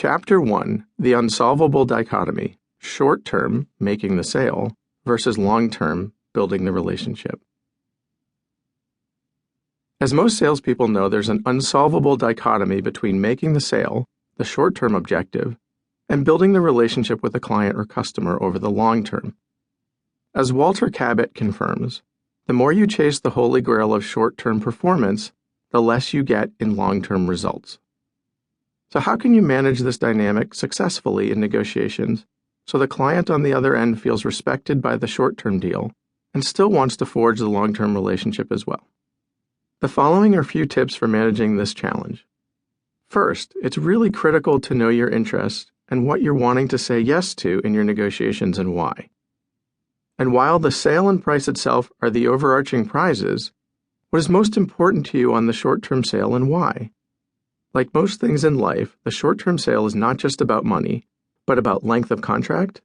Chapter 1, The Unsolvable Dichotomy, Short-Term, Making the Sale, versus Long-Term, Building the Relationship. As most salespeople know, there's an unsolvable dichotomy between making the sale, the short-term objective, and building the relationship with a client or customer over the long term. As Walter Cabot confirms, the more you chase the holy grail of short-term performance, the less you get in long-term results. So how can you manage this dynamic successfully in negotiations so the client on the other end feels respected by the short-term deal and still wants to forge the long-term relationship as well? The following are a few tips for managing this challenge. First, it's really critical to know your interests and what you're wanting to say yes to in your negotiations and why. And while the sale and price itself are the overarching prizes, what is most important to you on the short-term sale and why? Like most things in life, the short-term sale is not just about money, but about length of contract,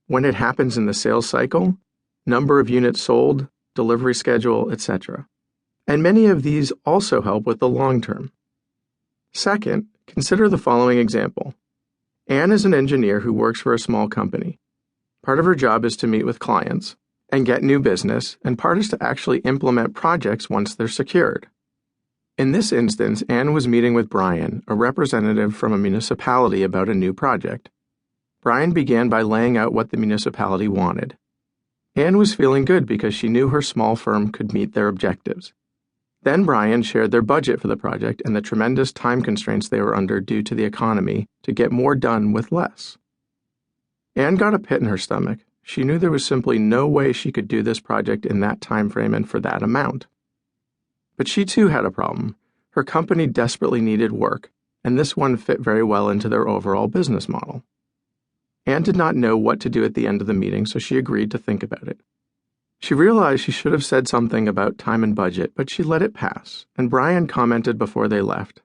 when it happens in the sales cycle, number of units sold, delivery schedule, etc. And many of these also help with the long term. Second, consider the following example. Anne is an engineer who works for a small company. Part of her job is to meet with clients and get new business, and part is to actually implement projects once they're secured. In this instance, Anne was meeting with Brian, a representative from a municipality, about a new project. Brian began by laying out what the municipality wanted. Anne was feeling good because she knew her small firm could meet their objectives. Then Brian shared their budget for the project and the tremendous time constraints they were under due to the economy to get more done with less. Anne got a pit in her stomach. She knew there was simply no way she could do this project in that time frame and for that amount. But she too had a problem. Her company desperately needed work, and this one fit very well into their overall business model. Anne did not know what to do at the end of the meeting, so she agreed to think about it. She realized she should have said something about time and budget, but she let it pass, and Brian commented before they left,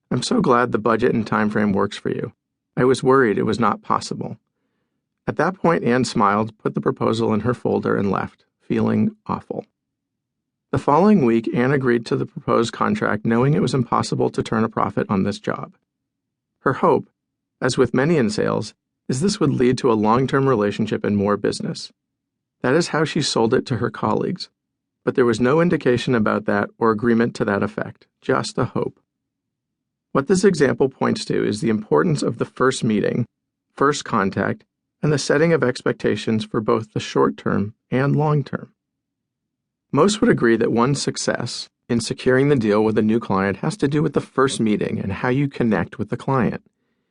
"I'm so glad the budget and time frame works for you. I was worried it was not possible." At that point, Anne smiled, put the proposal in her folder, and left, feeling awful. The following week, Anne agreed to the proposed contract knowing it was impossible to turn a profit on this job. Her hope, as with many in sales, is this would lead to a long-term relationship and more business. That is how she sold it to her colleagues, but there was no indication about that or agreement to that effect, just a hope. What this example points to is the importance of the first meeting, first contact, and the setting of expectations for both the short-term and long-term. Most would agree that one's success in securing the deal with a new client has to do with the first meeting and how you connect with the client.